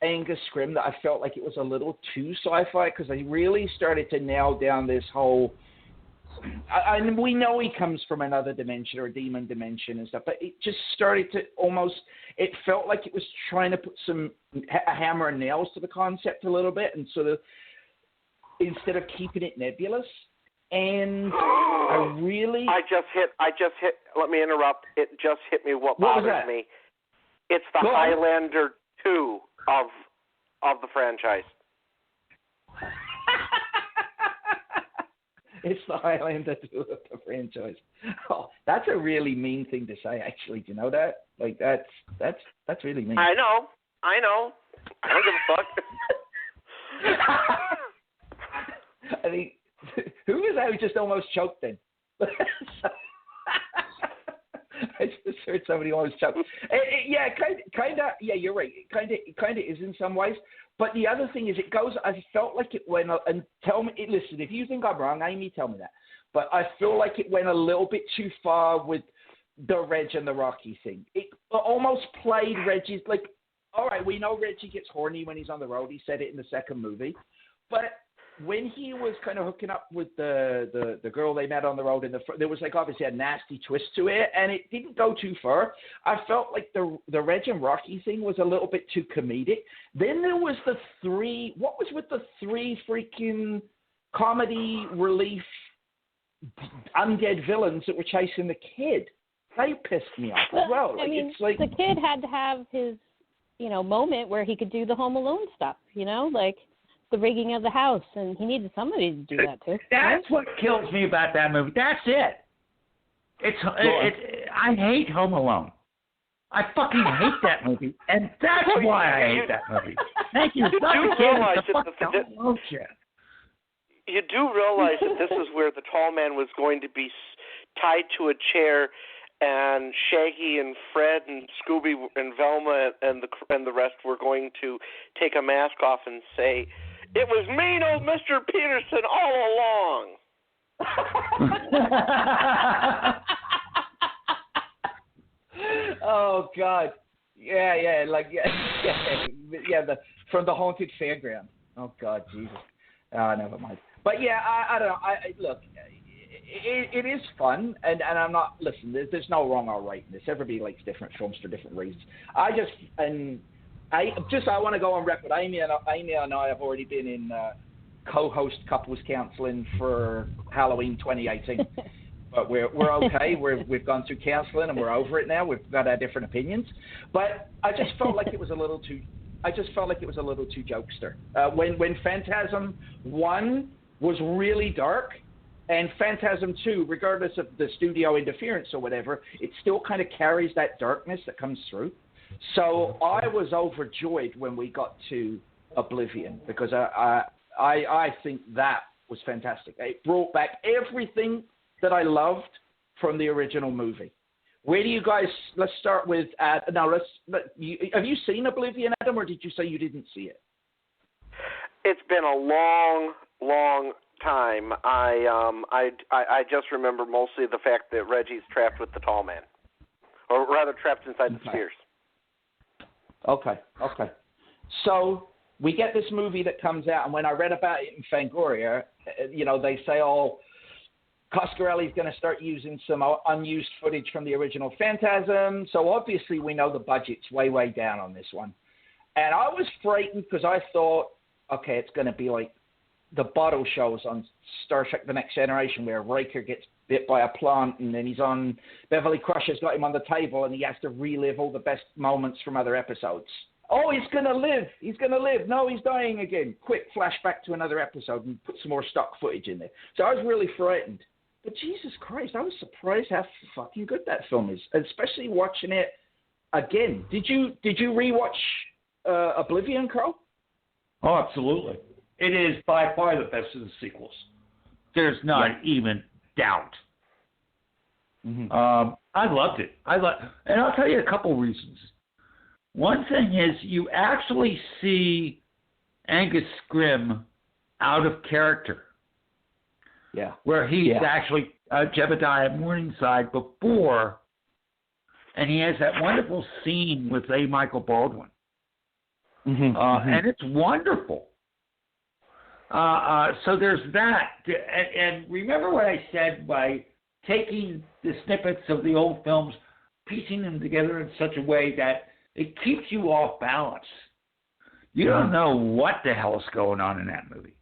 Angus Scrimm that I felt like it was a little too sci-fi, because I really started to nail down this whole. And we know he comes from another dimension or a demon dimension and stuff, but it just started to it felt like it was trying to put a hammer and nails to the concept a little bit, and sort of, instead of keeping it nebulous. And I just hit, let me interrupt, it just hit me what bothers me. It's the Highlander 2 of the franchise. It's the Highlander 2 of the franchise. Oh, that's a really mean thing to say, actually. Do you know that? Like, that's really mean. I know. I don't give a fuck. I mean, who was that who just almost choked then? I just heard somebody almost choke. Yeah, kind of. Yeah, you're right. It kind of is in some ways. But the other thing is, I felt like it went, and tell me, listen, if you think I'm wrong, Amy, tell me that. But I feel like it went a little bit too far with the Reg and the Rocky thing. It almost played Reggie's, like, all right, we know Reggie gets horny when he's on the road. He said it in the second movie. But when he was kind of hooking up with the girl they met on the road, there was, like, obviously a nasty twist to it, and it didn't go too far. I felt like the Reg and Rocky thing was a little bit too comedic. Then there was what was with the 3 freaking comedy relief undead villains that were chasing the kid? they pissed me off as well. I mean, it's like the kid had to have his, moment where he could do the Home Alone stuff, like the rigging of the house, and he needed somebody to do that too. That's what kills me about that movie. That's it. I hate Home Alone. I fucking hate that movie, and that's why I hate that movie. Thank you. You do realize that this is where the tall man was going to be tied to a chair, and Shaggy and Fred and Scooby and Velma and the rest were going to take a mask off and say, "It was mean old Mr. Peterson all along." Oh God, yeah, from the haunted fairground. Oh God, Jesus. Never mind. But yeah, I don't know. Look, it is fun, and I'm not. Listen, there's no wrong or right in this. Everybody likes different films for different reasons. I want to go on record. Amy and I have already been in co-host couples counseling for Halloween 2018. But we're okay. We've gone through counseling and we're over it now. We've got our different opinions. But I just felt like it was a little too jokester. When Phantasm 1 was really dark, and Phantasm 2, regardless of the studio interference or whatever, it still kind of carries that darkness that comes through. So I was overjoyed when we got to Oblivion, because I think that was fantastic. It brought back everything that I loved from the original movie. Where do you guys? Let's start with have you seen Oblivion, Adam, or did you say you didn't see it? It's been a long time. I just remember mostly the fact that Reggie's trapped with the tall man, or rather trapped inside the spheres. Okay. So we get this movie that comes out, and when I read about it in Fangoria, they say, Coscarelli's going to start using some unused footage from the original Phantasm. So obviously we know the budget's way down on this one. And I was frightened because I thought, okay, it's going to be like the bottle shows on Star Trek The Next Generation, where Riker gets bit by a plant and then he's on, Beverly Crusher's got him on the table and he has to relive all the best moments from other episodes. Oh, he's going to live. No, he's dying again. Quick, flashback to another episode and put some more stock footage in there. So I was really frightened. But Jesus Christ, I was surprised how fucking good that film is, especially watching it again. Did you rewatch Oblivion, Karl? Oh, absolutely. It is by far the best of the sequels. There's not even doubt. Mm-hmm. I loved it. And I'll tell you a couple reasons. One thing is you actually see Angus Scrimm out of character. Yeah. Where he's actually Jebediah Morningside before, and he has that wonderful scene with A. Michael Baldwin. Mm-hmm. And it's wonderful. So there's that. And remember what I said by taking the snippets of the old films, piecing them together in such a way that it keeps you off balance. You don't know what the hell is going on in that movie.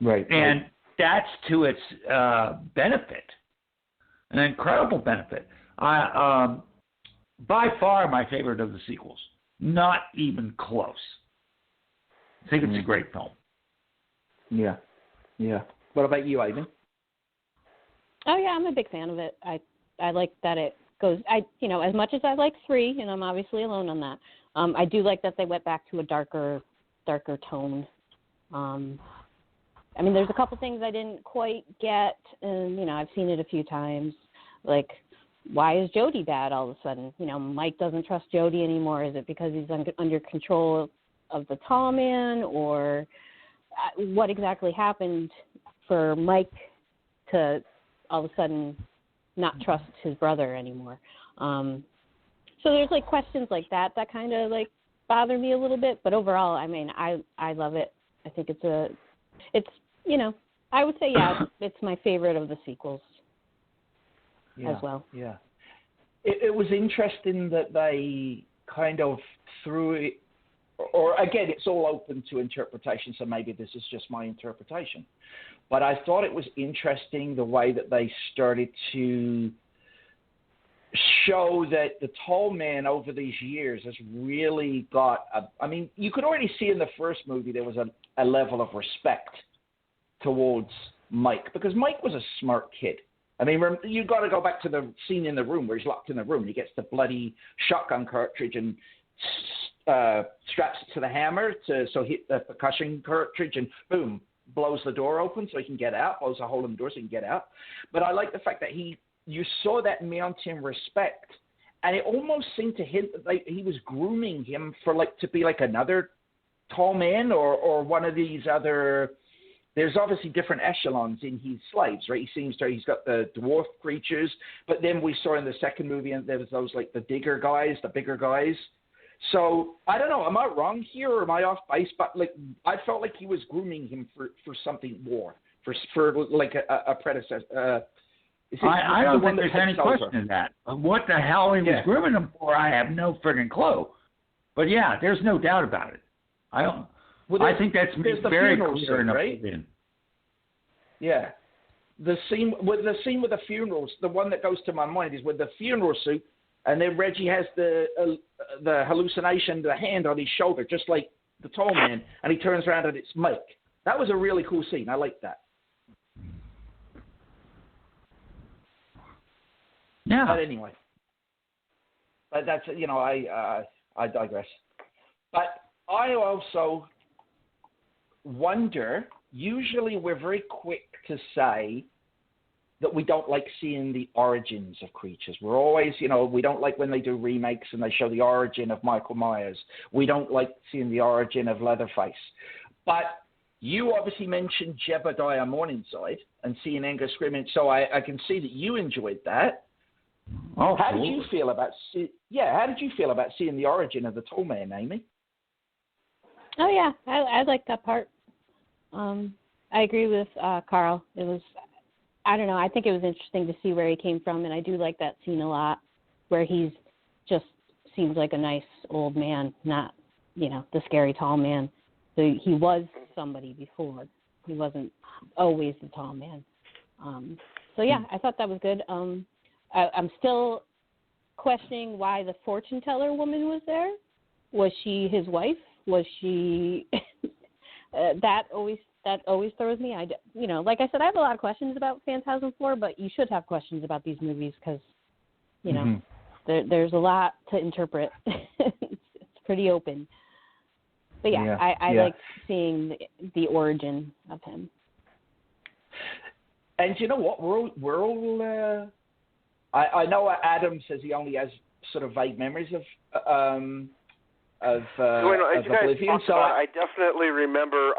Right. And that's to its benefit, an incredible benefit. By far my favorite of the sequels. Not even close. I think it's a great film. Yeah. What about you, Ivan? Oh yeah, I'm a big fan of it. I like that it goes. As much as I like 3, and I'm obviously alone on that. I do like that they went back to a darker tone. There's a couple things I didn't quite get, and I've seen it a few times. Like, why is Jody bad all of a sudden? Mike doesn't trust Jody anymore. Is it because he's under control of the tall man, or what exactly happened for Mike to all of a sudden not trust his brother anymore? So there's like questions like that kind of like bother me a little bit. But overall, I love it. I think it's I would say it's my favorite of the sequels as well. Yeah. It was interesting that they kind of threw it, or again, it's all open to interpretation, so maybe this is just my interpretation. But I thought it was interesting the way that they started to show that the tall man over these years has really got you could already see in the first movie there was a level of respect towards Mike, because Mike was a smart kid. I mean, you've got to go back to the scene in the room where he's locked in the room and he gets the bloody shotgun cartridge and straps it to the hammer so hit the percussion cartridge and boom, blows the door open so he can get out, blows a hole in the door so he can get out. But I like the fact that you saw that mounting respect, and it almost seemed to hint that he was grooming him for to be like another tall man or one of these other. There's obviously different echelons in his slaves, right? He's got the dwarf creatures, but then we saw in the second movie, and there was those like the bigger guys. So I don't know, am I wrong here or am I off base? But I felt like he was grooming him for something more, for like a predecessor. I don't think there's any question in that. What the hell he was grooming him for, I have no friggin' clue. But yeah, there's no doubt about it. I think that's very clear enough. Right? Yeah. The scene with the funerals, the one that goes to my mind is with the funeral suit, and then Reggie has the hallucination, the hand on his shoulder, just like the tall man, and he turns around and it's Mike. That was a really cool scene. I like that. Yeah. But anyway, that's I digress. But I also wonder. Usually, we're very quick to say that we don't like seeing the origins of creatures. We're always, we don't like when they do remakes and they show the origin of Michael Myers. We don't like seeing the origin of Leatherface. But you obviously mentioned Jebediah Morningside and seeing Angus screaming, so I can see that you enjoyed that. Oh, how did you feel about seeing the origin of the tall man, Amy? Oh yeah, I like that part. I agree with Carl. It was, I don't know, I think it was interesting to see where he came from, and I do like that scene a lot, where he's just seems like a nice old man, not, the scary tall man. So he was somebody before. He wasn't always the tall man. So yeah, I thought that was good. I'm still questioning why the fortune teller woman was there. Was she his wife? Was she? That always throws me. Like I said, I have a lot of questions about Phantasm 4, but you should have questions about these movies because, there's a lot to interpret. It's pretty open. But yeah, I like seeing the origin of him. And you know what? We're all. I know Adam says he only has sort of vague memories of Oblivion. So I definitely remember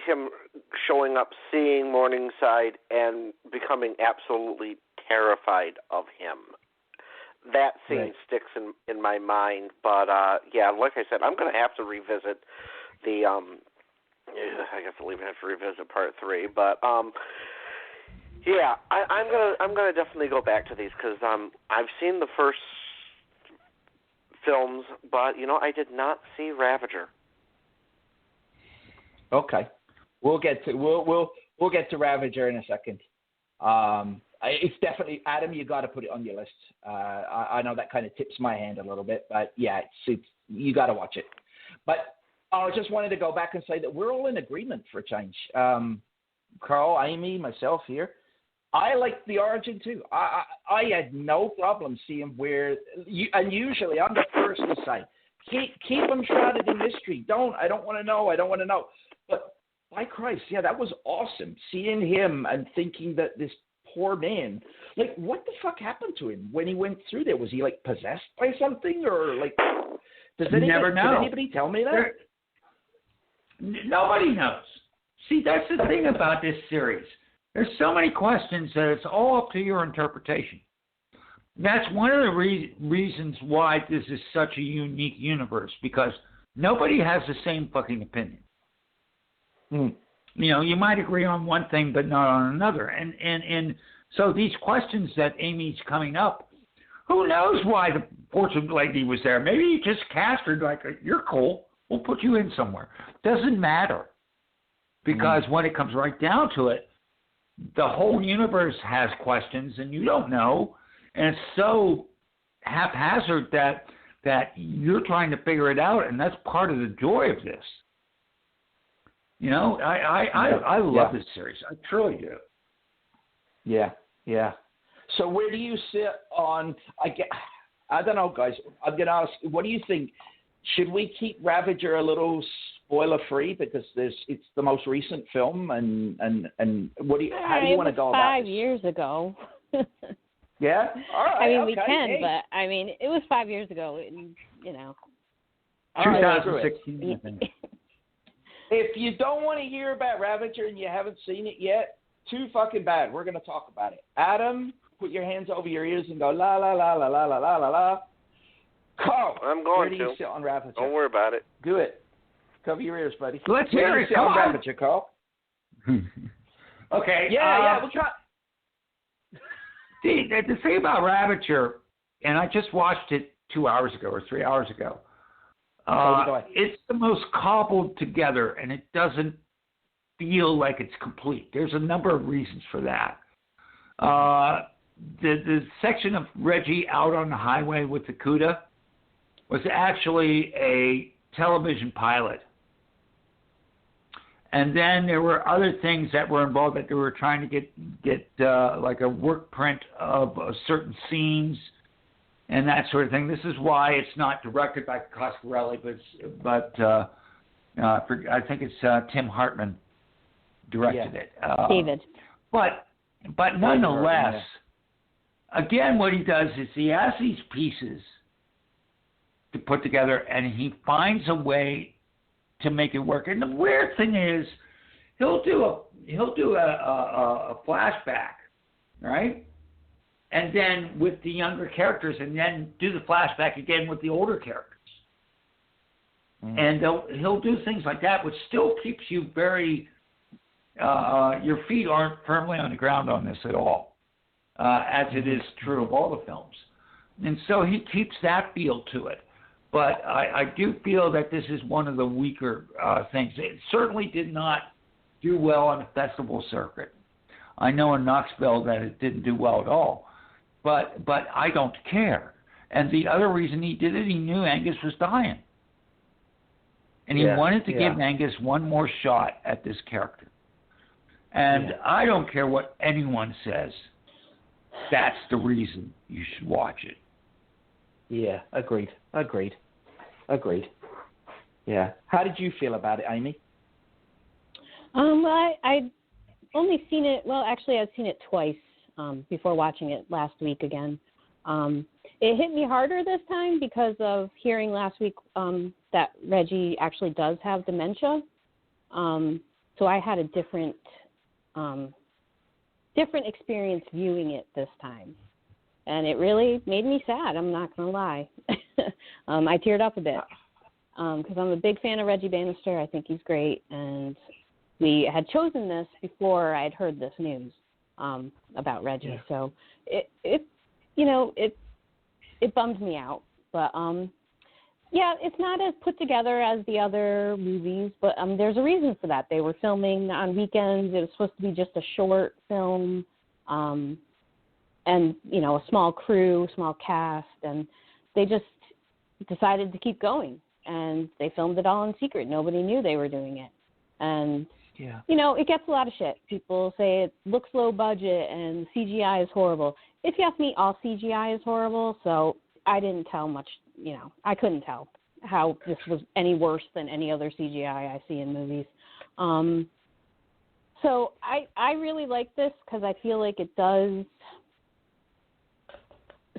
him showing up, seeing Morningside, and becoming absolutely terrified of him. That scene sticks in my mind. But like I said, I'm going to have to revisit the. I guess I'll even have to revisit part 3, but. I'm gonna definitely go back to these because I've seen the first films, but I did not see Ravager. Okay, we'll get to Ravager in a second. It's definitely, Adam, you got to put it on your list. I know that kind of tips my hand a little bit, but yeah, it's you got to watch it. But I just wanted to go back and say that we're all in agreement for a change. Carl, Amy, myself here. I like the origin too. I had no problem seeing where, and usually I'm the first to say, keep them shrouded in mystery. I don't want to know. But by Christ, yeah, that was awesome. Seeing him and thinking that this poor man, like, what the fuck happened to him when he went through there? Was he like possessed by something, or like? Did anybody tell me that? Nobody knows. See, that's the thing about this series. There's so many questions that it's all up to your interpretation. That's one of the reasons why this is such a unique universe, because nobody has the same fucking opinion. You might agree on one thing, but not on another. And so these questions that Amy's coming up, who knows why the fortune lady was there? Maybe he just cast her like, you're cool, we'll put you in somewhere. Doesn't matter. Because when it comes right down to it, the whole universe has questions, and you don't know. and it's so haphazard that you're trying to figure it out, and that's part of the joy of this. You know, I love this series. I truly do. Yeah, yeah. So where do you sit on? I don't know, guys. I'm gonna ask. What do you think? Should we keep Ravager a little spoiler free because it's the most recent film, and what do you? How do you want to go about it? 5 years ago. Yeah. All right. I mean, okay. we can, but I mean, it was 5 years ago. And, you know. 2016. I think. If you don't want to hear about Ravager and you haven't seen it yet, too fucking bad. We're going to talk about it. Adam, put your hands over your ears and go la la la la la la la la la. Carl, I'm going where do you sit on Ravager? Don't worry about it. Do it. Cover your ears, buddy. Let's hear it. Come on, Ravager, Carl. Okay. Yeah, we got. See, the thing about Ravager, and I just watched it 2 hours ago or 3 hours ago. It's the most cobbled together, and it doesn't feel like it's complete. There's a number of reasons for that. The section of Reggie out on the highway with the CUDA was actually a television pilot. And then there were other things that were involved that they were trying to get like a work print of certain scenes and that sort of thing. This is why it's not directed by Coscarelli, but I think it's Tim Hartman directed it. David. But nonetheless, again, what he does is he has these pieces to put together, and he finds a way to make it work. And the weird thing is, he'll do a flashback, right? And then with the younger characters, and then do the flashback again with the older characters. And he'll do things like that, which still keeps you very. Your feet aren't firmly on the ground on this at all, as it is true of all the films. And so he keeps that feel to it. But I do feel that this is one of the weaker things. It certainly did not do well on the festival circuit. I know in Knoxville that it didn't do well at all. But I don't care. And the other reason he did it, he knew Angus was dying. And he wanted to give Angus one more shot at this character. And I don't care what anyone says. That's the reason you should watch it. Yeah, agreed. Yeah. How did you feel about it, Amy? I'd only seen it, well, actually I'd seen it twice before watching it last week again. It hit me harder this time because of hearing last week that Reggie actually does have dementia. So I had a different experience viewing it this time. And it really made me sad, I'm not going to lie. I teared up a bit because I'm a big fan of Reggie Bannister. I think he's great. And we had chosen this before I had heard this news about Reggie. Yeah. So it bummed me out. But, it's not as put together as the other movies, but there's a reason for that. They were filming on weekends. It was supposed to be just a short film. And, a small crew, small cast, and they just decided to keep going. And they filmed it all in secret. Nobody knew they were doing it. And, it gets a lot of shit. People say it looks low budget and CGI is horrible. If you ask me, all CGI is horrible, so I didn't tell much, I couldn't tell how this was any worse than any other CGI I see in movies. So I really like this because I feel like it does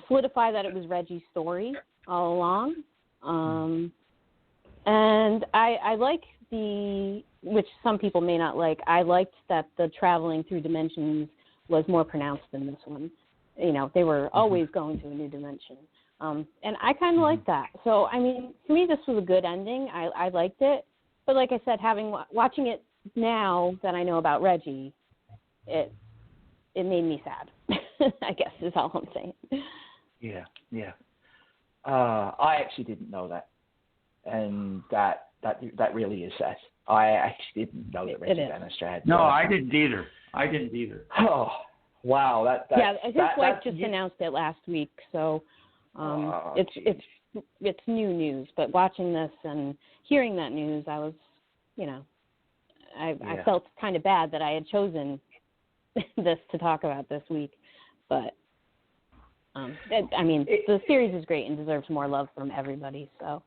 solidify that it was Reggie's story all along. And I like which some people may not like, I liked that the traveling through dimensions was more pronounced in this one. They were always going to a new dimension. And I kind of like that. So, for me, this was a good ending. I liked it. But like I said, watching it now that I know about Reggie, it made me sad, I guess is all I'm saying. Yeah. I actually didn't know that. And that really is sad. I actually didn't know that Reggie Bannister had. No, I didn't either. Wow, his wife just announced it last week, so it's new news. But watching this and hearing that news, I was, I felt kind of bad that I had chosen this to talk about this week, but the series is great and deserves more love from everybody. So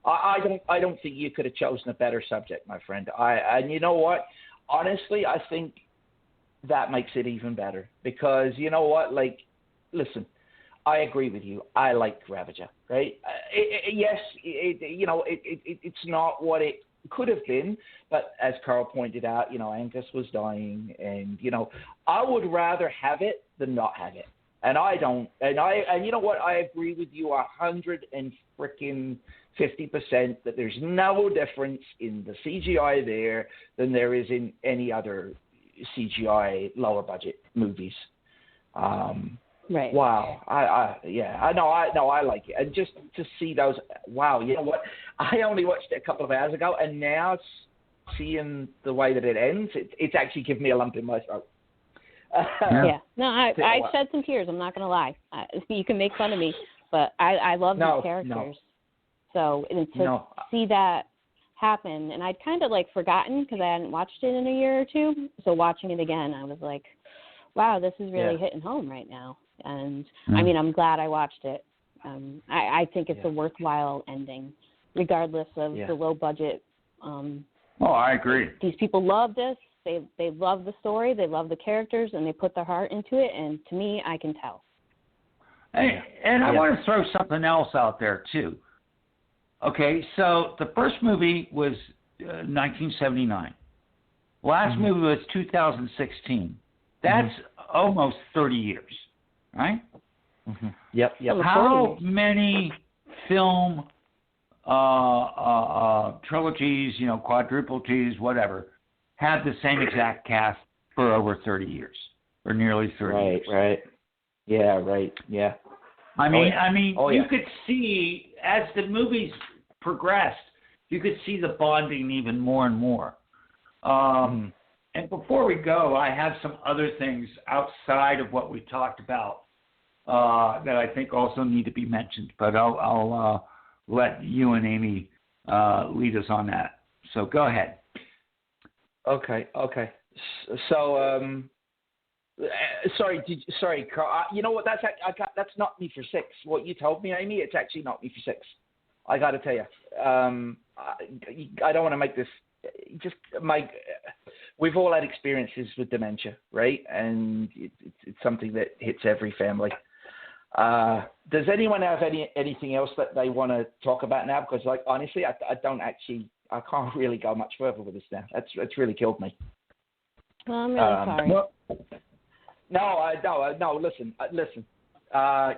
I don't think you could have chosen a better subject, my friend. And you know what? Honestly, I think that makes it even better because you know what? Like, listen, I agree with you. I like Ravager, right? It's not what it could have been, but as Karl pointed out, Angus was dying, and I would rather have it than not have it. And I don't. And you know what? I agree with you 150% that there's no difference in the CGI there than there is in any other CGI lower budget movies. Right. Wow. I know. I like it. And just to see those, wow, you know what? I only watched it a couple of hours ago, and now seeing the way that it ends, it's actually given me a lump in my throat. Yeah. No, I shed some tears. I'm not going to lie. You can make fun of me, but I love these characters. No. So to see that happen, and I'd kind of forgotten because I hadn't watched it in a year or two. So watching it again, I was like, wow, this is really hitting home right now. And I'm glad I watched it. I think it's a worthwhile ending, regardless of the low budget. I agree. These people love this. They love the story. They love the characters, and they put their heart into it. And to me, I can tell. And I want to throw something else out there too. Okay, so the first movie was 1979. Last movie was 2016. That's almost 30 years, right? Mm-hmm. Yep. How many film trilogies, quadruple Gs, whatever, had the same exact cast for over 30 years, or nearly 30 years? Right. Yeah, right. Yeah. You could see as the movies progressed, you could see the bonding even more and more. And before we go, I have some other things outside of what we talked about that I think also need to be mentioned. But I'll let you and Amy lead us on that. So go ahead. Okay. So, sorry, Karl. You know what? That's not me for six. What you told me, Amy, it's actually not me for six. I got to tell you, I don't want to make this. We've all had experiences with dementia, right? And it's something that hits every family. Does anyone have anything else that they want to talk about now? Because, honestly, I can't really go much further with this now. It's really killed me. Well, I'm really sorry. No. Listen.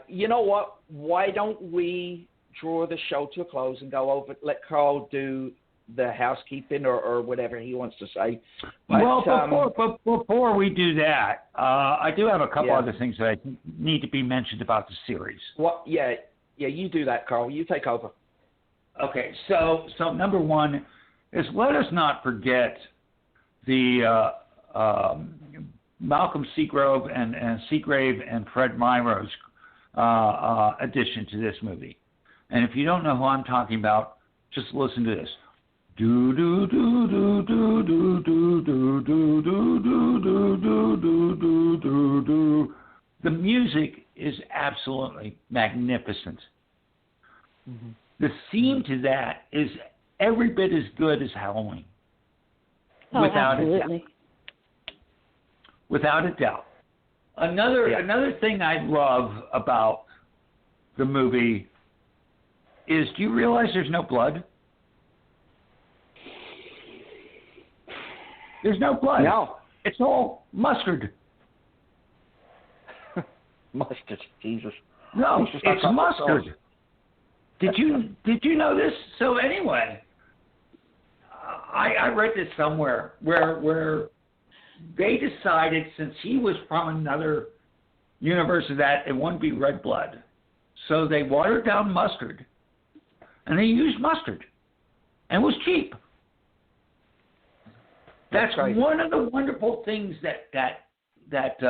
You know what? Why don't we draw the show to a close and go over? Let Karl do the housekeeping or whatever he wants to say. But, before we do that, I do have a couple other things that I think need to be mentioned about the series. Well, yeah, you do that, Karl. You take over. Okay, so number one is let us not forget the Malcolm Seagrave and Fred Myro's addition to this movie. And if you don't know who I'm talking about, just listen to this. Do do do do do do do do do do do do do do do. The music is absolutely magnificent. Mm-hmm. The theme to that is every bit as good as Halloween. Absolutely. Without a doubt. Another thing I love about the movie is, do you realize there's no blood? There's no blood. No. It's all mustard. Mustard, Jesus. No, it's mustard. Did you know this? So anyway, I read this somewhere where they decided, since he was from another universe, that it wouldn't be red blood, so they watered down mustard, and they used mustard, and it was cheap. That's one of the wonderful things that that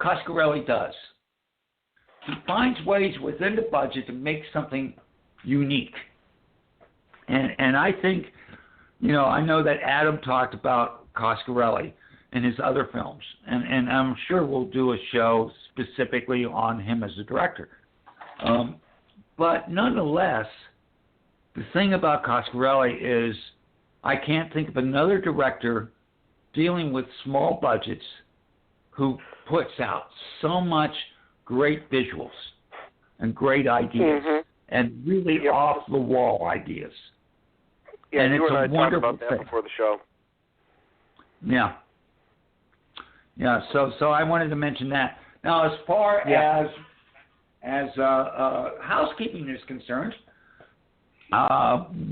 Coscarelli does. He finds ways within the budget to make something unique. And I think, I know that Adam talked about Coscarelli in his other films, and I'm sure we'll do a show specifically on him as a director. But nonetheless, the thing about Coscarelli is I can't think of another director dealing with small budgets who puts out so much great visuals and great ideas and really off-the-wall ideas. Yeah, and you it's and I a talked wonderful about that thing. before the show. Yeah. Yeah, so I wanted to mention that. Now, as far as housekeeping is concerned,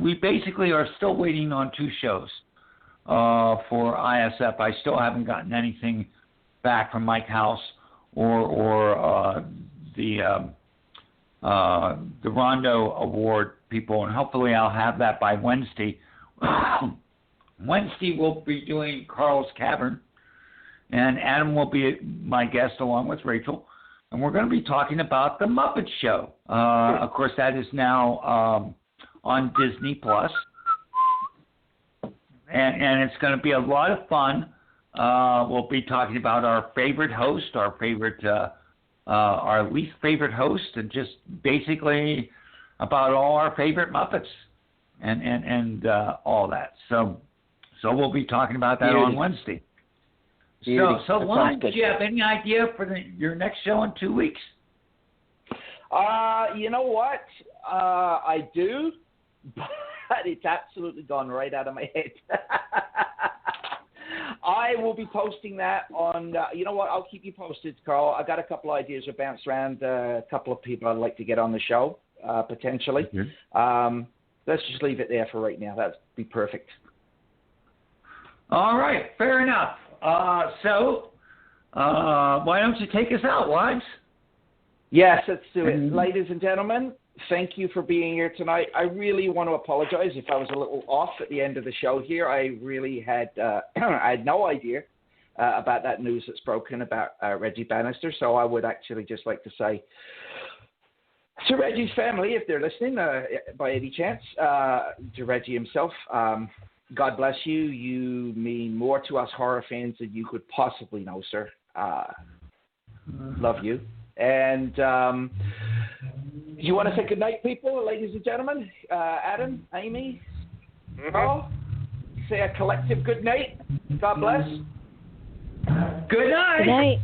we basically are still waiting on 2 shows for ISF. I still haven't gotten anything back from Mike House or the Rondo Award people, and hopefully I'll have that by Wednesday. Wednesday we'll be doing Carl's Cavern, and Adam will be my guest along with Rachel, and we're going to be talking about The Muppet Show. Of course, that is now on Disney Plus, and it's going to be a lot of fun. We'll be talking about our favorite host, our least favorite host, and just basically about all our favorite Muppets and all that. So we'll be talking about that on Wednesday. So Lon, do you have any idea for your next show in 2 weeks? You know what? I do, but it's absolutely gone right out of my head. I will be posting that on, you know what, I'll keep you posted, Carl. I got a couple ideas to bounce around, a couple of people I'd like to get on the show, potentially. Let's just leave it there for right now. That'd be perfect. All right, fair enough. So why don't you take us out, Wags? Yes, let's do it. Ladies and gentlemen, thank you for being here tonight. I really want to apologize if I was a little off at the end of the show here. I really had I had no idea about that news that's broken about Reggie Bannister. So I would actually just like to say to Reggie's family, if they're listening by any chance, to Reggie himself, God bless you. You mean more to us horror fans than you could possibly know, sir. Love you. And you want to say good night, people, ladies and gentlemen? Adam, Amy, Carl, say a collective good night. God bless. Good night. Good night.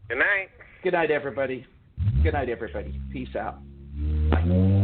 Good night. Good night, everybody. Good night, everybody. Peace out. Bye.